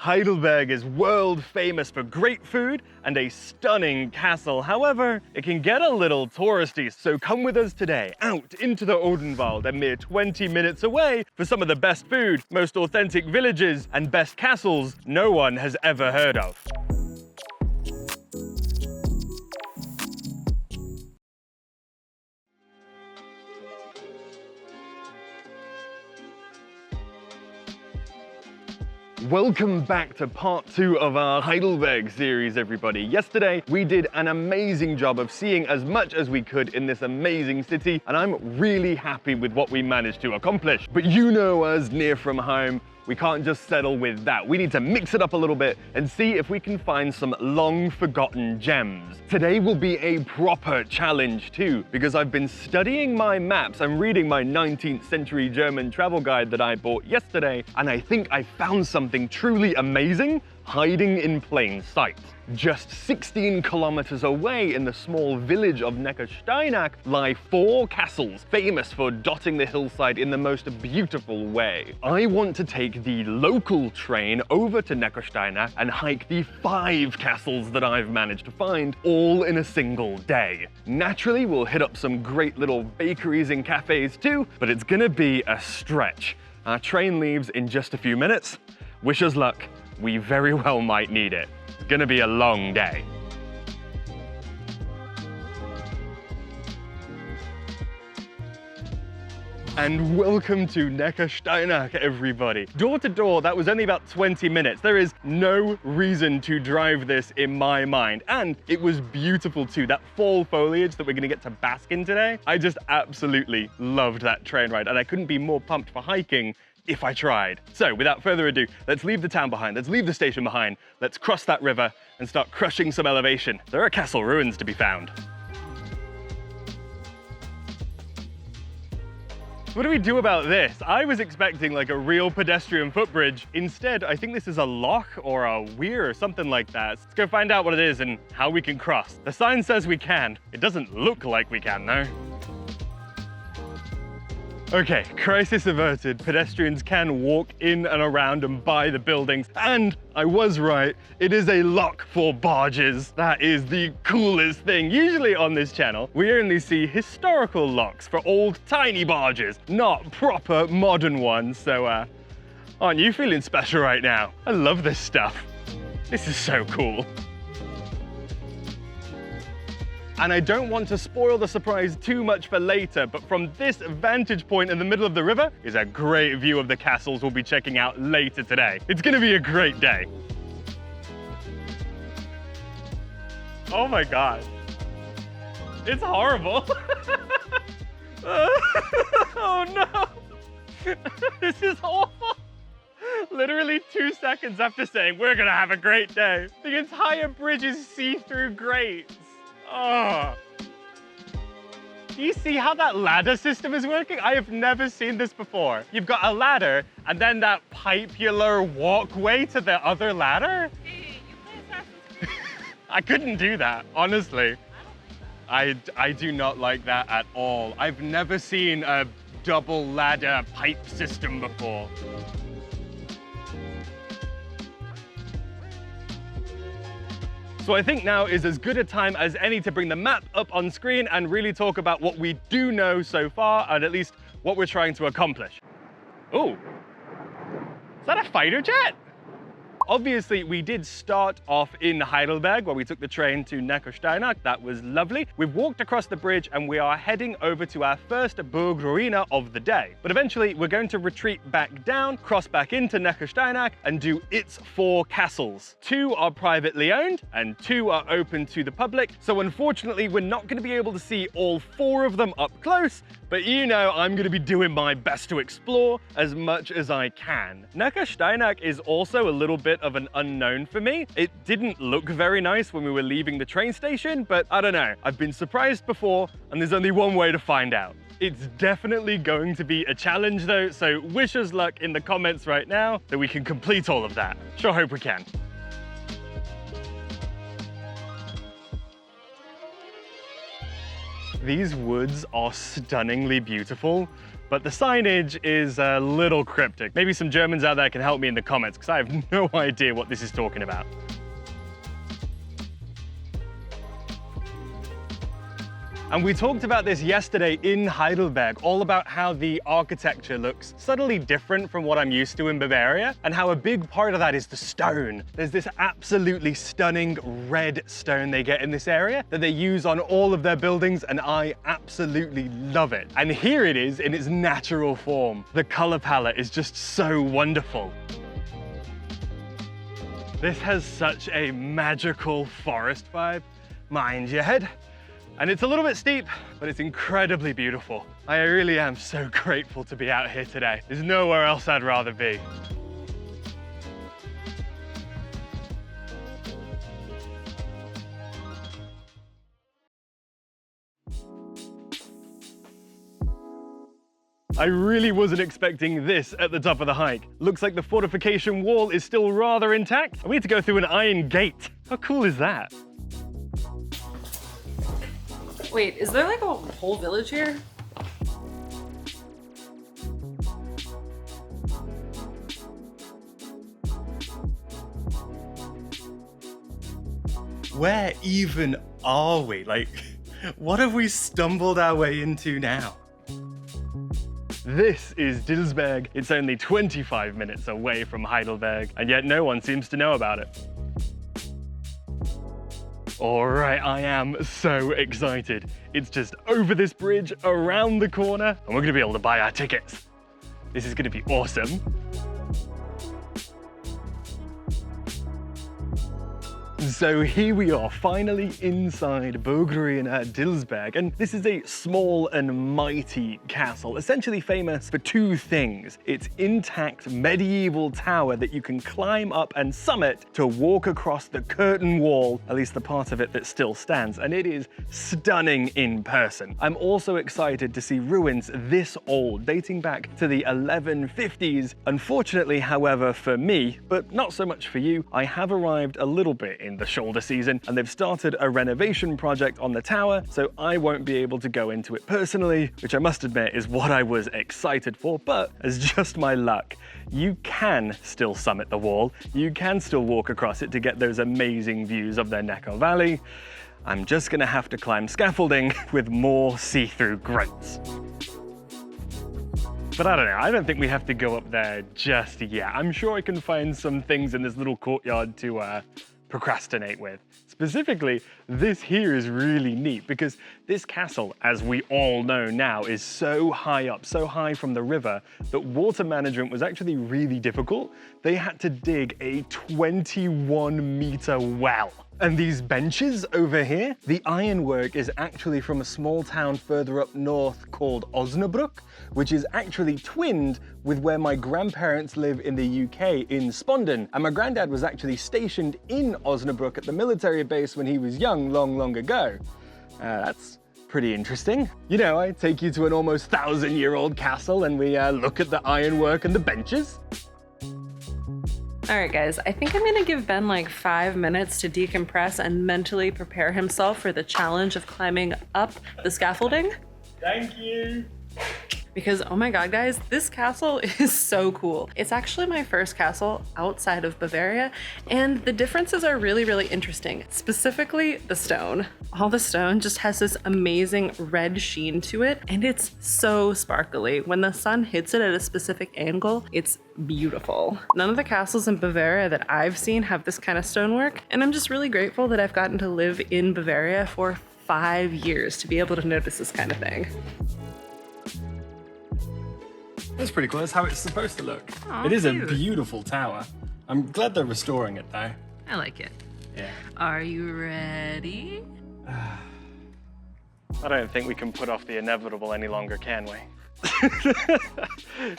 Heidelberg is world famous for great food and a stunning castle. However, it can get a little touristy, so come with us today out into the Odenwald, a mere 20 minutes away, for some of the best food, most authentic villages, and best castles no one has ever heard of. Welcome back to part 2 of our Heidelberg series, everybody. Yesterday, we did an amazing job of seeing as much as we could in this amazing city, and I'm really happy with what we managed to accomplish. But you know us, near from home, we can't just settle with that. We need to mix it up a little bit and see if we can find some long-forgotten gems. Today will be a proper challenge too, because I've been studying my maps and reading my 19th century German travel guide that I bought yesterday, and I think I found something truly amazing hiding in plain sight. Just 16 kilometers away in the small village of Neckarsteinach lie 4 castles famous for dotting the hillside in the most beautiful way. I want to take the local train over to Neckarsteinach and hike the 5 castles that I've managed to find, all in a single day. Naturally, we'll hit up some great little bakeries and cafes too, but it's gonna be a stretch. Our train leaves in just a few minutes. Wish us luck. We very well might need it. It's gonna be a long day. And welcome to Neckarsteinach, everybody. Door to door, that was only about 20 minutes. There is no reason to drive this in my mind. And it was beautiful too. That fall foliage that we're gonna get to bask in today. I just absolutely loved that train ride, and I couldn't be more pumped for hiking if I tried. So without further ado, let's leave the town behind, let's leave the station behind, let's cross that river and start crushing some elevation. There are castle ruins to be found. What do we do about this? I was expecting like a real pedestrian footbridge. Instead, I think this is a lock or a weir or something like that. Let's go find out what it is and how we can cross. The sign says we can. It doesn't look like we can though. Okay, crisis averted. Pedestrians can walk in and around and by the buildings. And I was right, it is a lock for barges. That is the coolest thing. Usually on this channel, we only see historical locks for old tiny barges, not proper modern ones. So aren't you feeling special right now? I love this stuff. This is so cool. And I don't want to spoil the surprise too much for later, but from this vantage point in the middle of the river is a great view of the castles we'll be checking out later today. It's gonna be a great day. Oh my God. It's horrible. Oh no. This is awful. Literally 2 seconds after saying we're gonna have a great day, the entire bridge is see-through grates. Oh. Do you see how that ladder system is working? I have never seen this before. You've got a ladder and then that pipular walkway to the other ladder? Hey, you play Assassin's Creed? I couldn't do that, honestly. I do not like that at all. I've never seen a double ladder pipe system before. So I think now is as good a time as any to bring the map up on screen and really talk about what we do know so far, and at least what we're trying to accomplish. Oh, is that a fighter jet? Obviously, we did start off in Heidelberg, where we took the train to Neckarsteinach. That was lovely. We've walked across the bridge and we are heading over to our first Burg Ruine of the day. But eventually, we're going to retreat back down, cross back into Neckarsteinach, and do its 4 castles. 2 are privately owned and 2 are open to the public. So unfortunately, we're not going to be able to see all 4 of them up close, but you know I'm going to be doing my best to explore as much as I can. Neckarsteinach is also a little bit of an unknown for me. It didn't look very nice when we were leaving the train station, but I don't know. I've been surprised before, and there's only one way to find out. It's definitely going to be a challenge though, so wish us luck in the comments right now that we can complete all of that. Sure hope we can. These woods are stunningly beautiful. but the signage is a little cryptic. Maybe some Germans out there can help me in the comments, because I have no idea what this is talking about. And we talked about this yesterday in Heidelberg, all about how the architecture looks subtly different from what I'm used to in Bavaria, and how a big part of that is the stone. There's this absolutely stunning red stone they get in this area that they use on all of their buildings, and I absolutely love it. And here it is in its natural form. The color palette is just so wonderful. This has such a magical forest vibe. Mind your head. And it's a little bit steep, but it's incredibly beautiful. I really am so grateful to be out here today. There's nowhere else I'd rather be. I really wasn't expecting this at the top of the hike. Looks like the fortification wall is still rather intact. We need to go through an iron gate. How cool is that? Wait, is there like a whole village here? Where even are we? Like, what have we stumbled our way into now? This is Dilsberg. It's only 25 minutes away from Heidelberg, and yet no one seems to know about it. All right, I am so excited. It's just over this bridge, around the corner, and we're gonna be able to buy our tickets. This is gonna be awesome. So here we are, finally inside Burg Ruine Dilsberg, and this is a small and mighty castle, essentially famous for two things. Its intact medieval tower that you can climb up and summit to walk across the curtain wall, at least the part of it that still stands, and it is stunning in person. I'm also excited to see ruins this old, dating back to the 1150s. Unfortunately, however, for me, but not so much for you, I have arrived a little bit in the shoulder season, and they've started a renovation project on the tower, so I won't be able to go into it personally, which I must admit is what I was excited for, but as just my luck, you can still summit the wall, you can still walk across it to get those amazing views of the Neckar Valley. I'm just gonna have to climb scaffolding with more see-through grates. But I don't know, I don't think we have to go up there just yet. I'm sure I can find some things in this little courtyard to procrastinate with. Specifically, this here is really neat because this castle, as we all know now, is so high up, so high from the river, that water management was actually really difficult. They had to dig a 21-meter well. And these benches over here, the ironwork is actually from a small town further up north called Osnabrück, which is actually twinned with where my grandparents live in the UK in Spondon. And my granddad was actually stationed in Osnabrück at the military base when he was young, long ago. That's pretty interesting. You know, I take you to an almost 1,000-year-old castle and we look at the ironwork and the benches. All right, guys, I think I'm gonna give Ben like 5 minutes to decompress and mentally prepare himself for the challenge of climbing up the scaffolding. Thank you. Because, oh my God, guys, this castle is so cool. It's actually my first castle outside of Bavaria, and the differences are really interesting. Specifically, the stone. All the stone just has this amazing red sheen to it, and it's so sparkly. When the sun hits it at a specific angle, it's beautiful. None of the castles in Bavaria that I've seen have this kind of stonework, and I'm just really grateful that I've gotten to live in Bavaria for 5 years to be able to notice this kind of thing. That's pretty cool. That's how it's supposed to look. Aw, it is cute. a beautiful tower. I'm glad they're restoring it though. I like it. Yeah. Are you ready? I don't think we can put off the inevitable any longer, can we?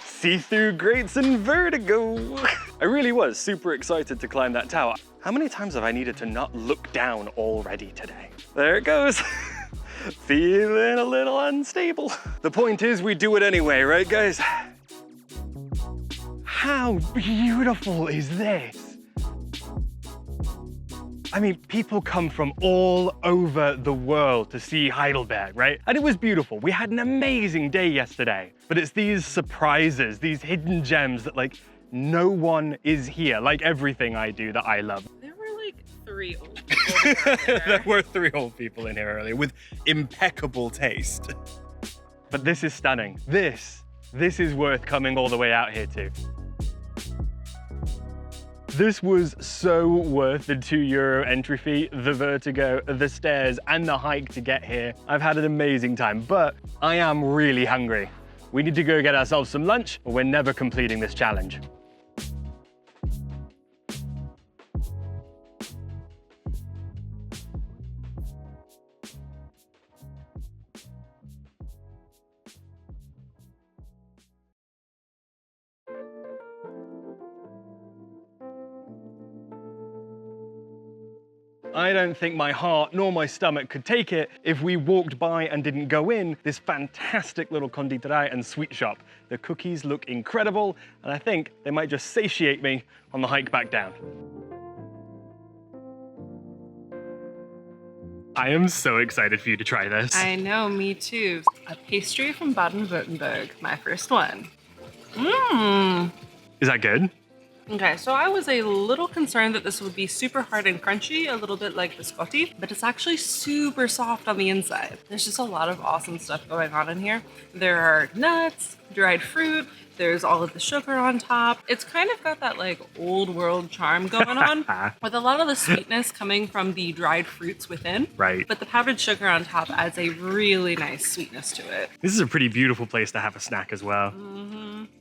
See-through grates and vertigo. I really was super excited to climb that tower. How many times have I needed to not look down already today? There it goes. Feeling a little unstable. The point is we do it anyway, right guys? How beautiful is this? I mean, people come from all over the world to see Heidelberg, right? And it was beautiful. We had an amazing day yesterday. But it's these surprises, these hidden gems that like no one is here, like everything I do that I love. There were like 3 old people There were 3 old people in here earlier with impeccable taste. But this is stunning. This is worth coming all the way out here to. This was so worth the €2 entry fee, the vertigo, the stairs, and the hike to get here. I've had an amazing time, but I am really hungry. We need to go get ourselves some lunch, or we're never completing this challenge. I don't think my heart nor my stomach could take it if we walked by and didn't go in this fantastic little conditorei and sweet shop. The cookies look incredible, and I think they might just satiate me on the hike back down. I am so excited for you to try this. I know, me too. A pastry from baden-württemberg, my first one. Mmm. Is that good? Okay, so I was a little concerned that this would be super hard and crunchy, a little bit like biscotti, but it's actually super soft on the inside. There's just a lot of awesome stuff going on in here. There are nuts, dried fruit, there's all of the sugar on top. It's kind of got that like old world charm going on with a lot of the sweetness coming from the dried fruits within. Right. But the powdered sugar on top adds a really nice sweetness to it. This is a pretty beautiful place to have a snack as well.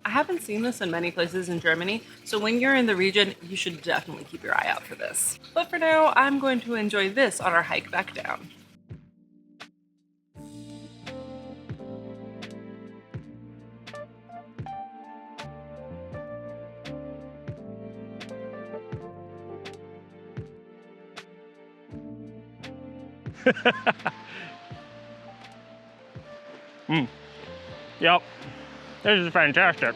I haven't seen this in many places in Germany, so when you're in the region, you should definitely keep your eye out for this. But for now, I'm going to enjoy this on our hike back down. Yep, this is fantastic.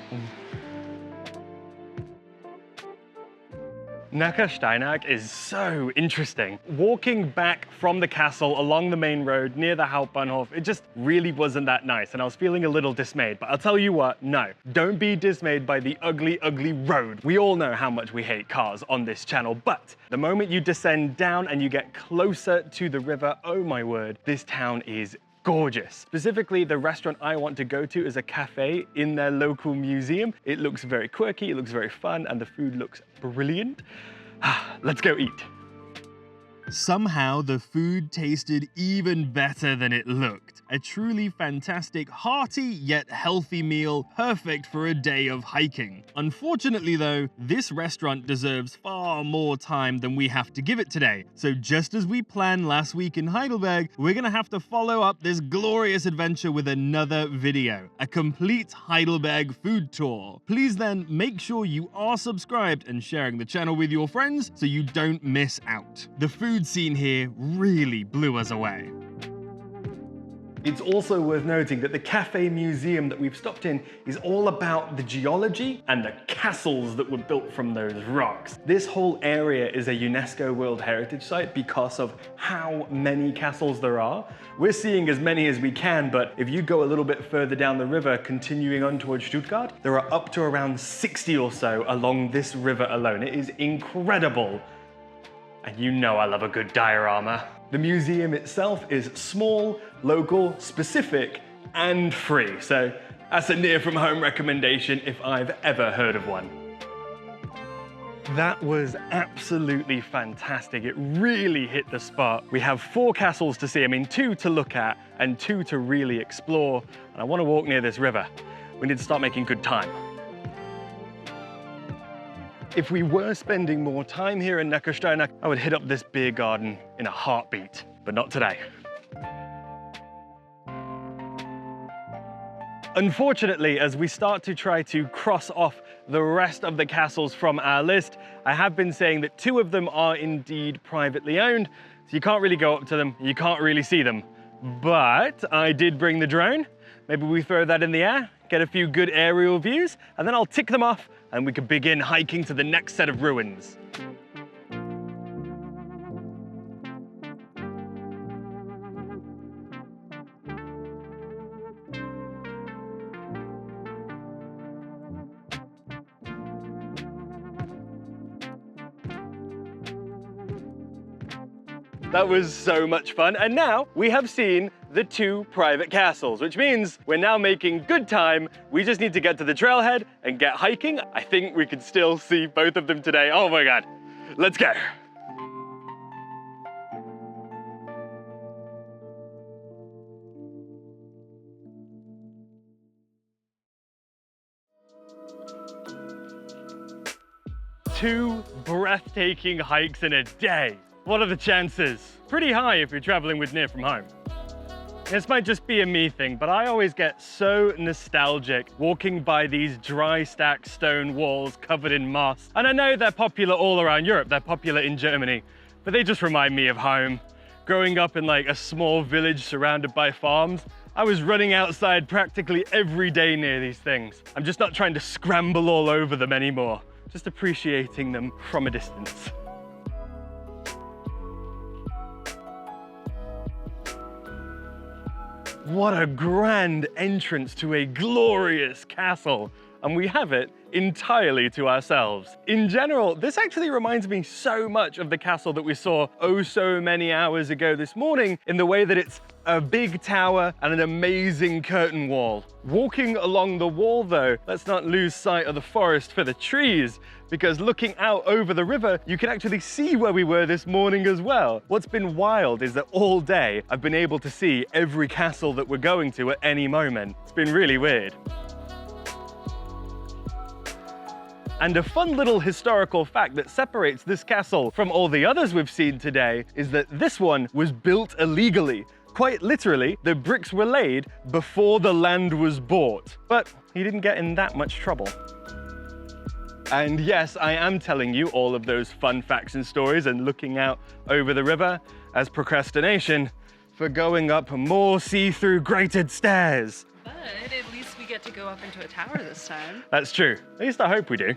Neckarsteinach is so interesting. Walking back from the castle along the main road near the Hauptbahnhof, it just really wasn't that nice, and I was feeling a little dismayed. But I'll tell you what, no, don't be dismayed by the ugly, ugly road. We all know how much we hate cars on this channel, but the moment you descend down and you get closer to the river, oh my word, this town is gorgeous. Specifically, the restaurant I want to go to is a cafe in their local museum. It looks very quirky, it looks very fun, and the food looks brilliant. Let's go eat. Somehow the food tasted even better than it looked. A truly fantastic, hearty yet healthy meal, perfect for a day of hiking. Unfortunately though, this restaurant deserves far more time than we have to give it today. So just as we planned last week in Heidelberg, we're gonna have to follow up this glorious adventure with another video, a complete Heidelberg food tour. Please then make sure you are subscribed and sharing the channel with your friends so you don't miss out. The food scene here really blew us away. It's also worth noting that the cafe museum that we've stopped in is all about the geology and the castles that were built from those rocks. This whole area is a UNESCO World Heritage Site because of how many castles there are. We're seeing as many as we can, but if you go a little bit further down the river, continuing on towards Stuttgart, there are up to around 60 or so along this river alone. It is incredible. And you know I love a good diorama. The museum itself is small, local, specific, and free. So that's a near from home recommendation if I've ever heard of one. That was absolutely fantastic. It really hit the spot. We have 4 castles to see. I mean, 2 to look at and 2 to really explore. And I want to walk near this river. We need to start making good time. If we were spending more time here in Neckarsteinach, I would hit up this beer garden in a heartbeat, but not today. Unfortunately, as we start to try to cross off the rest of the castles from our list, I have been saying that 2 of them are indeed privately owned, so you can't really go up to them, you can't really see them. But I did bring the drone. Maybe we throw that in the air, get a few good aerial views, and then I'll tick them off and we can begin hiking to the next set of ruins. That was so much fun. And now we have seen the 2 private castles, which means we're now making good time. We just need to get to the trailhead and get hiking. I think we could still see both of them today. Oh my God, let's go. Two breathtaking hikes in a day. What are the chances? Pretty high if you're traveling with near from home. This might just be a me thing, but I always get so nostalgic walking by these dry stacked stone walls covered in moss. And I know they're popular all around Europe, they're popular in Germany, but they just remind me of home. Growing up in like a small village surrounded by farms, I was running outside practically every day near these things. I'm just not trying to scramble all over them anymore, just appreciating them from a distance. What a grand entrance to a glorious castle, and we have it entirely to ourselves. In general, this actually reminds me so much of the castle that we saw oh so many hours ago this morning, in the way that it's a big tower and an amazing curtain wall. Walking along the wall though, let's not lose sight of the forest for the trees, because looking out over the river, you can actually see where we were this morning as well. What's been wild is that all day I've been able to see every castle that we're going to at any moment. It's been really weird. And a fun little historical fact that separates this castle from all the others we've seen today is that this one was built illegally. Quite literally, the bricks were laid before the land was bought. But he didn't get in that much trouble. And yes, I am telling you all of those fun facts and stories and looking out over the river as procrastination for going up more see-through grated stairs. But at least we get to go up into a tower this time. That's true. At least I hope we do.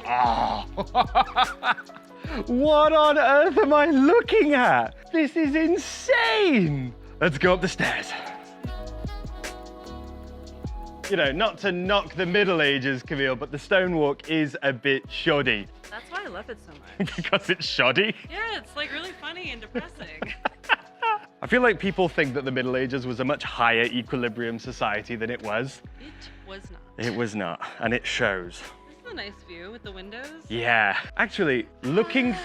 Oh. What on earth am I looking at? This is insane. Let's go up the stairs. You know, not to knock the Middle Ages, Camille, but the stonework is a bit shoddy. That's why I love it so much. Because it's shoddy? Yeah, it's like really funny and depressing. I feel like people think that the Middle Ages was a much higher equilibrium society than it was. It was not. It was not, and it shows. This is a nice view with the windows. Yeah. Actually, looking...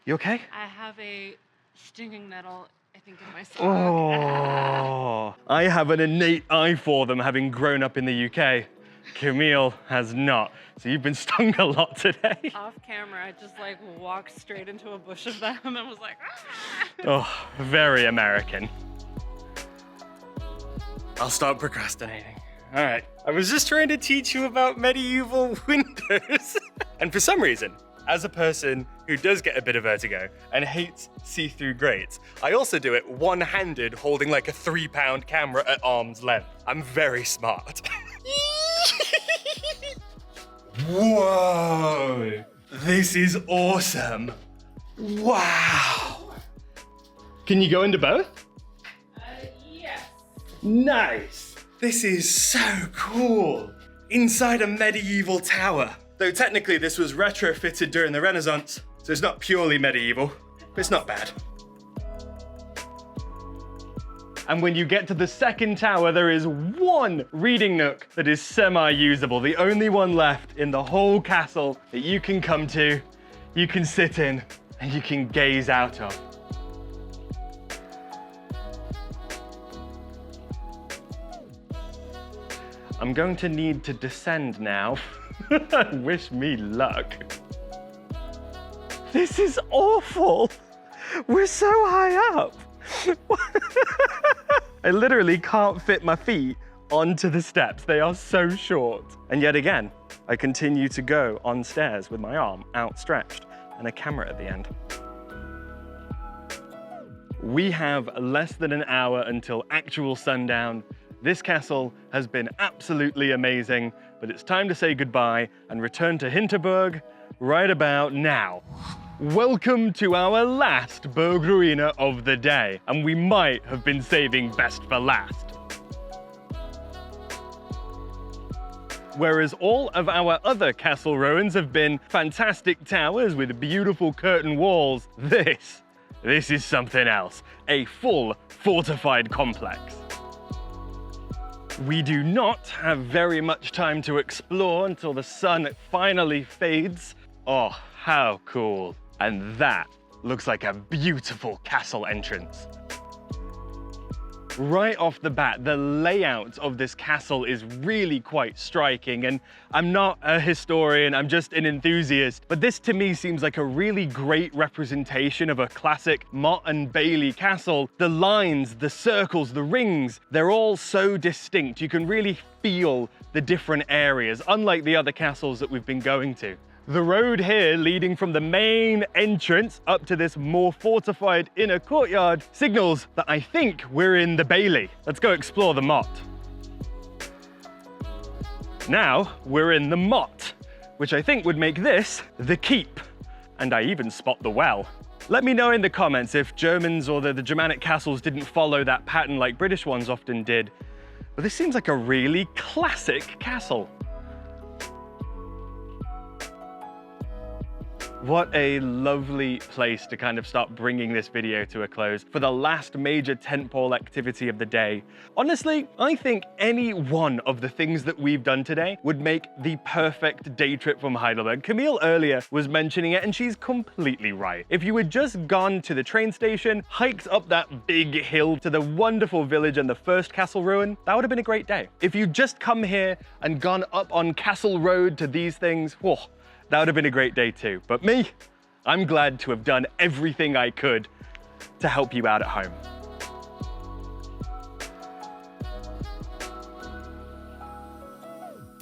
You okay? I have a stinging nettle, I think, in my sock. Oh, I have an innate eye for them, having grown up in the UK. Camille has not. So you've been stung a lot today. Off camera, I just like walked straight into a bush of them and was like, ah! Oh, very American. I'll stop procrastinating. All right. I was just trying to teach you about medieval windows. And for some reason, as a person who does get a bit of vertigo and hates see-through grates, I also do it one-handed, holding like a 3-pound camera at arm's length. I'm very smart. Whoa! This is awesome. Wow! Can you go into both? Yes. Nice! This is so cool. Inside a medieval tower. Though technically this was retrofitted during the Renaissance, so it's not purely medieval, but it's not bad. And when you get to the second tower, there is one reading nook that is semi-usable, the only one left in the whole castle that you can come to, you can sit in, and you can gaze out of. I'm going to need to descend now. Wish me luck. This is awful. We're so high up. I literally can't fit my feet onto the steps. They are so short. And yet again, I continue to go on stairs with my arm outstretched and a camera at the end. We have less than an hour until actual sundown. This castle has been absolutely amazing, but it's time to say goodbye and return to Hinterburg right about now. Welcome to our last Burg Ruine of the day, and we might have been saving best for last. Whereas all of our other castle ruins have been fantastic towers with beautiful curtain walls, this is something else. A full fortified complex. We do not have very much time to explore until the sun finally fades. Oh, how cool. And that looks like a beautiful castle entrance. Right off the bat, the layout of this castle is really quite striking, and I'm not a historian, I'm just an enthusiast, but this to me seems like a really great representation of a classic Motte and Bailey castle. The lines, the circles, the rings, they're all so distinct. You can really feel the different areas, unlike the other castles that we've been going to. The road here leading from the main entrance up to this more fortified inner courtyard signals that I think we're in the Bailey. Let's go explore the Motte. Now we're in the Motte, which I think would make this the keep. And I even spot the well. Let me know in the comments if Germans or the Germanic castles didn't follow that pattern like British ones often did. But this seems like a really classic castle. What a lovely place to kind of start bringing this video to a close for the last major tentpole activity of the day. Honestly, I think any one of the things that we've done today would make the perfect day trip from Heidelberg. Camille earlier was mentioning it, and she's completely right. If you had just gone to the train station, hiked up that big hill to the wonderful village and the first castle ruin, that would have been a great day. If you'd just come here and gone up on Castle Road to these things, whoa, that would have been a great day too. But me, I'm glad to have done everything I could to help you out at home.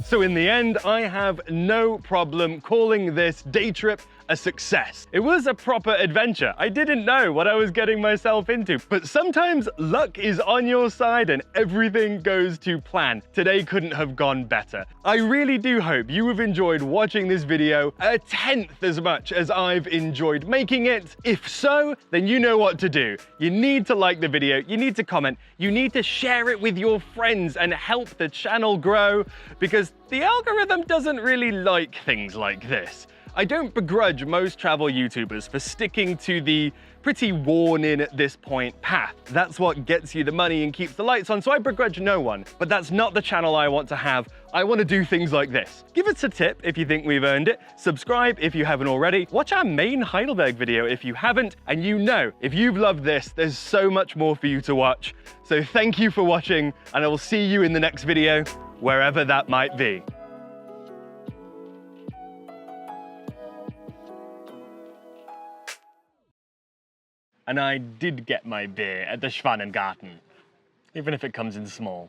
So in the end, I have no problem calling this day trip a success. It was a proper adventure. I didn't know what I was getting myself into, but sometimes luck is on your side and everything goes to plan. Today couldn't have gone better. I really do hope you have enjoyed watching this video a tenth as much as I've enjoyed making it. If so, then you know what to do. You need to like the video, you need to comment, you need to share it with your friends and help the channel grow, because the algorithm doesn't really like things like this. I don't begrudge most travel YouTubers for sticking to the pretty worn in at this point path. That's what gets you the money and keeps the lights on, so I begrudge no one. But that's not the channel I want to have. I want to do things like this. Give us a tip if you think we've earned it. Subscribe if you haven't already. Watch our main Heidelberg video if you haven't. And you know, if you've loved this, there's so much more for you to watch. So thank you for watching, and I will see you in the next video, wherever that might be. And I did get my beer at the Schwanengarten, even if it comes in small.